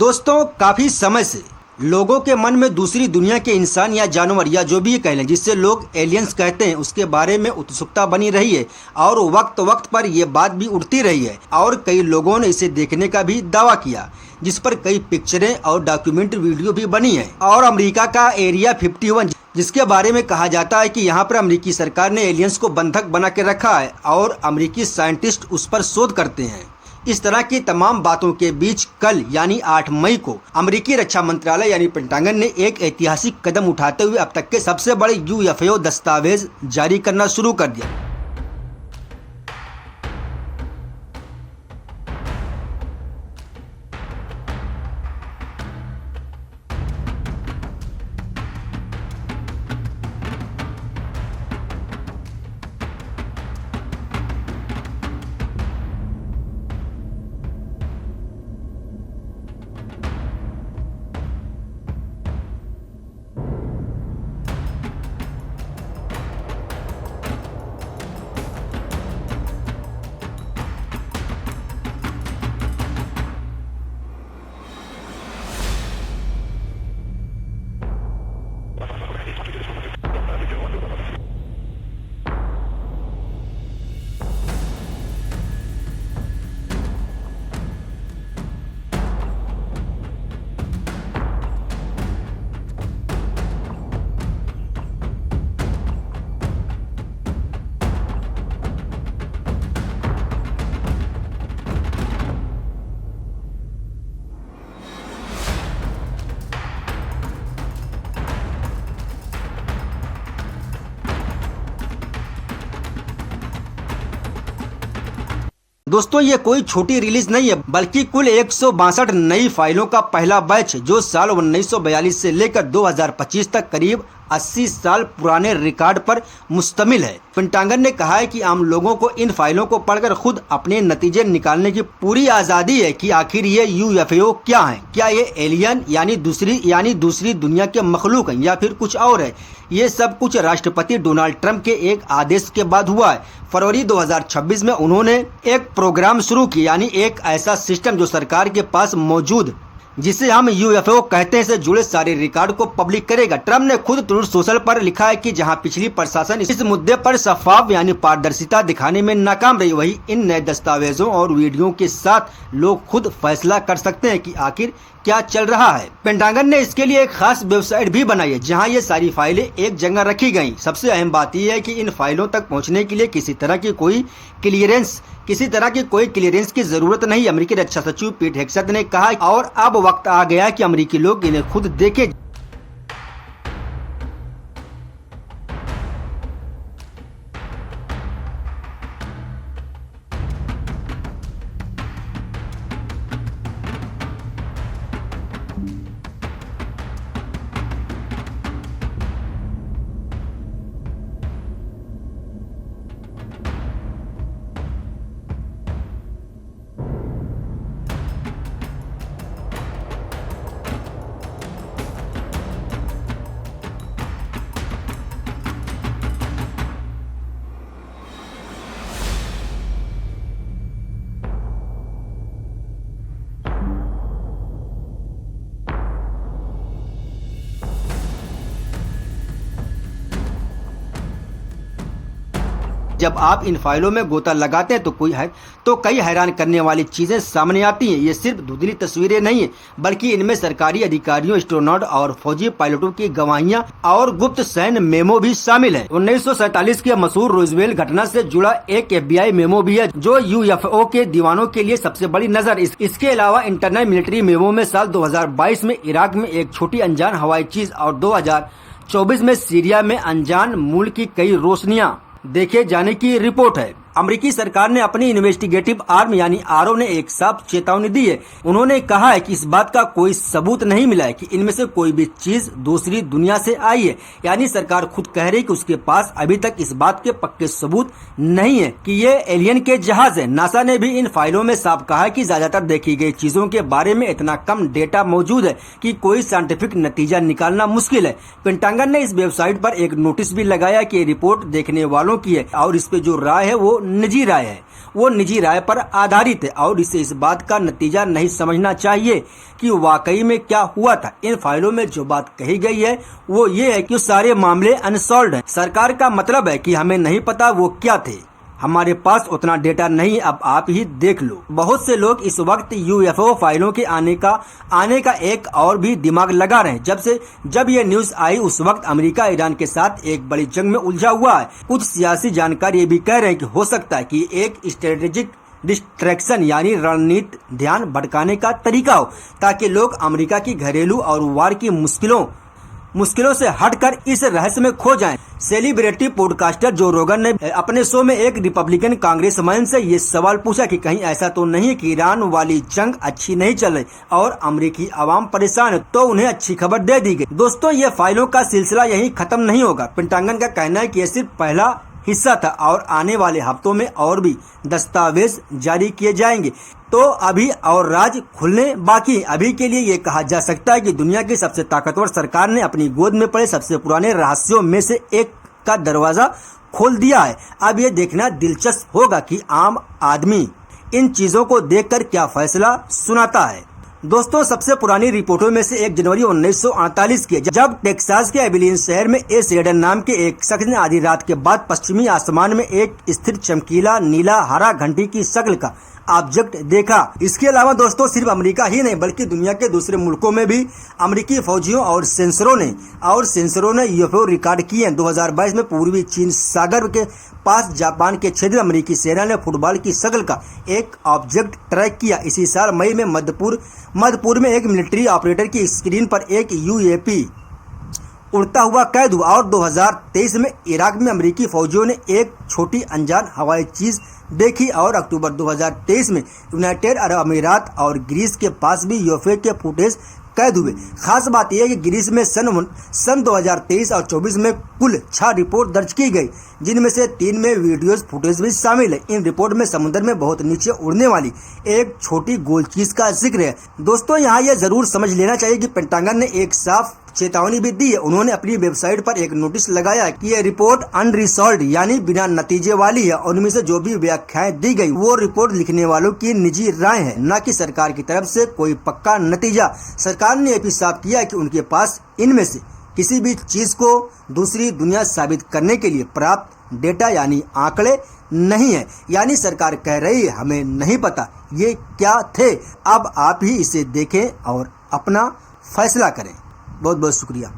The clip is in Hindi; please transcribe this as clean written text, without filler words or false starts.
दोस्तों, काफी समय से लोगों के मन में दूसरी दुनिया के इंसान या जानवर या जो भी कह लें जिससे लोग एलियंस कहते हैं उसके बारे में उत्सुकता बनी रही है और वक्त वक्त पर यह बात भी उठती रही है और कई लोगों ने इसे देखने का भी दावा किया, जिस पर कई पिक्चरें और डॉक्यूमेंट्री वीडियो भी बनी है। और अमेरिका का एरिया 51 जिसके बारे में कहा जाता है कि यहाँ पर अमेरिकी सरकार ने एलियंस को बंधक बना के रखा है और अमेरिकी साइंटिस्ट उस पर शोध करते हैं। इस तरह की तमाम बातों के बीच कल यानी 8 मई को अमेरिकी रक्षा मंत्रालय यानी पेंटागन ने एक ऐतिहासिक कदम उठाते हुए अब तक के सबसे बड़े यूएफओ दस्तावेज जारी करना शुरू कर दिया। दोस्तों, ये कोई छोटी रिलीज नहीं है बल्कि कुल 162 नई फाइलों का पहला बैच जो साल 1942 से लेकर 2025 तक करीब 80 साल पुराने रिकॉर्ड पर मुश्तमिल है। पेंटागन ने कहा है कि आम लोगों को इन फाइलों को पढ़कर खुद अपने नतीजे निकालने की पूरी आज़ादी है कि आखिर ये यूएफओ क्या है, क्या ये एलियन यानी दूसरी दुनिया के मखलूक हैं या फिर कुछ और है। ये सब कुछ राष्ट्रपति डोनाल्ड ट्रंप के एक आदेश के बाद हुआ है। फरवरी 2026 में उन्होंने एक प्रोग्राम शुरू किया यानी एक ऐसा सिस्टम जो सरकार के पास मौजूद जिसे हम यूएफओ कहते हैं से जुड़े सारे रिकॉर्ड को पब्लिक करेगा। ट्रम्प ने खुद ट्रूथ सोशल पर लिखा है कि जहां पिछली प्रशासन इस मुद्दे पर शफाफ यानी पारदर्शिता दिखाने में नाकाम रही, वही इन नए दस्तावेजों और वीडियो के साथ लोग खुद फैसला कर सकते हैं कि आखिर क्या चल रहा है। पेंटागन ने इसके लिए एक खास वेबसाइट भी बनाई है जहां ये सारी फाइलें एक जगह रखी गयी। सबसे अहम बात यह है कि इन फाइलों तक पहुंचने के लिए किसी तरह की कोई क्लियरेंस की जरूरत नहीं। अमेरिकी रक्षा सचिव पीट हेग्सेथ ने कहा और अब वक्त आ गया कि अमेरिकी लोग इन्हें खुद देखें। जब आप इन फाइलों में गोता लगाते हैं तो कई हैरान करने वाली चीजें सामने आती हैं। ये सिर्फ धुंधली तस्वीरें नहीं है बल्कि इनमें सरकारी अधिकारियों, एस्ट्रोनॉट और फौजी पायलटों की गवाहियां और गुप्त सैन्य मेमो भी शामिल है। 1947 के मशहूर रोजवेल घटना से जुड़ा एक FBI मेमो भी है जो यूएफओ के दीवानों के लिए सबसे बड़ी नजर। इसके अलावा इंटरनल मिलिट्री मेमो में साल 2022 में इराक में एक छोटी अनजान हवाई चीज और 2024 में सीरिया में अनजान मूल की कई रोशनियां देखे जाने की रिपोर्ट है। अमेरिकी सरकार ने अपनी इन्वेस्टिगेटिव आर्म यानी आरओ ने एक साफ चेतावनी दी है। उन्होंने कहा है कि इस बात का कोई सबूत नहीं मिला है कि इनमें से कोई भी चीज दूसरी दुनिया से आई है। यानी सरकार खुद कह रही कि उसके पास अभी तक इस बात के पक्के सबूत नहीं है कि ये एलियन के जहाज है। नासा ने भी इन फाइलों में साफ कहा है कि ज्यादातर देखी गई चीजों के बारे में इतना कम डेटा मौजूद है कि कोई साइंटिफिक नतीजा निकालना मुश्किल है। पेंटागन ने इस वेबसाइट पर एक नोटिस भी लगाया कि रिपोर्ट देखने वालों की है और इस पे जो राय है वो निजी राय है, वो निजी राय पर आधारित है और इसे इस बात का नतीजा नहीं समझना चाहिए कि वाकई में क्या हुआ था। इन फाइलों में जो बात कही गई है वो ये है कि सारे मामले अनसॉल्व्ड हैं। सरकार का मतलब है कि हमें नहीं पता वो क्या थे, हमारे पास उतना डेटा नहीं, अब आप ही देख लो। बहुत से लोग इस वक्त यूएफओ फाइलों के आने का एक और भी दिमाग लगा रहे हैं। जब ये न्यूज आई उस वक्त अमेरिका ईरान के साथ एक बड़ी जंग में उलझा हुआ है। कुछ सियासी जानकार ये भी कह रहे हैं कि हो सकता है कि एक स्ट्रेटेजिक डिस्ट्रैक्शन यानी रणनीति ध्यान भटकाने का तरीका हो, ताकि लोग अमेरिका की घरेलू और वार की मुश्किलों से हटकर इस रहस्य में खो जाएं। सेलिब्रिटी पॉडकास्टर जो रोगन ने अपने शो में एक रिपब्लिकन कांग्रेसमैन से ये सवाल पूछा कि कहीं ऐसा तो नहीं है कि ईरान वाली जंग अच्छी नहीं चल रही और अमेरिकी आवाम परेशान है, तो उन्हें अच्छी खबर दे दी गई। दोस्तों, ये फाइलों का सिलसिला यहीं खत्म नहीं होगा। पेंटागन का कहना है कि ये सिर्फ पहला हिस्सा था और आने वाले हफ्तों में और भी दस्तावेज जारी किए जाएंगे, तो अभी और राज खुलने बाकी। अभी के लिए ये कहा जा सकता है कि दुनिया की सबसे ताकतवर सरकार ने अपनी गोद में पड़े सबसे पुराने रहस्यों में से एक का दरवाजा खोल दिया है। अब ये देखना दिलचस्प होगा कि आम आदमी इन चीजों को देखकर क्या फैसला सुनाता है। दोस्तों, सबसे पुरानी रिपोर्टों में से एक जनवरी 1948 की, जब टेक्सास के एबिलियन शहर में ए शेरडन नाम के एक शख्स ने आधी रात के बाद पश्चिमी आसमान में एक स्थिर चमकीला नीला हरा घंटी की शक्ल का ऑब्जेक्ट देखा। इसके अलावा दोस्तों, सिर्फ अमेरिका ही नहीं बल्कि दुनिया के दूसरे मुल्कों में भी अमेरिकी फौजियों और सेंसरों ने यूएफओ रिकॉर्ड किए हैं। 2022 में पूर्वी चीन सागर के पास जापान के क्षेत्र में अमेरिकी सेना ने फुटबॉल की शक्ल का एक ऑब्जेक्ट ट्रैक किया। इसी साल मई में मध्यपूर्व में एक मिलिट्री ऑपरेटर की स्क्रीन पर एक यूएपी उड़ता हुआ कैद हुआ और 2023 में इराक में अमेरिकी फौजियों ने एक छोटी अनजान हवाई चीज देखी और अक्टूबर 2023 में यूनाइटेड अरब अमीरात और ग्रीस के पास भी यूएफओ के फुटेज कैद हुए। खास बात यह है कि ग्रीस में सन 2023 और 24 में कुल 6 रिपोर्ट दर्ज की गई, जिनमें से 3 में वीडियोज फुटेज भी शामिल है। इन रिपोर्ट में समुद्र में बहुत नीचे उड़ने वाली एक छोटी गोल चीज का जिक्र है। दोस्तों, यहाँ यह जरूर समझ लेना चाहिए कि पेंटागन ने एक साफ चेतावनी भी दी है। उन्होंने अपनी वेबसाइट पर एक नोटिस लगाया कि यह रिपोर्ट अनरिजॉल्व्ड यानी बिना नतीजे वाली है और उनमें से जो भी व्याख्याएं दी गई वो रिपोर्ट लिखने वालों की निजी राय है, न कि सरकार की तरफ से कोई पक्का नतीजा। सरकार ने यह भी साफ किया कि उनके पास इनमें से किसी भी चीज को दूसरी दुनिया साबित करने के लिए पर्याप्त डेटा यानी आंकड़े नहीं है। यानी सरकार कह रही है हमें नहीं पता ये क्या थे, अब आप ही इसे देखें और अपना फैसला करें। बहुत बहुत शुक्रिया।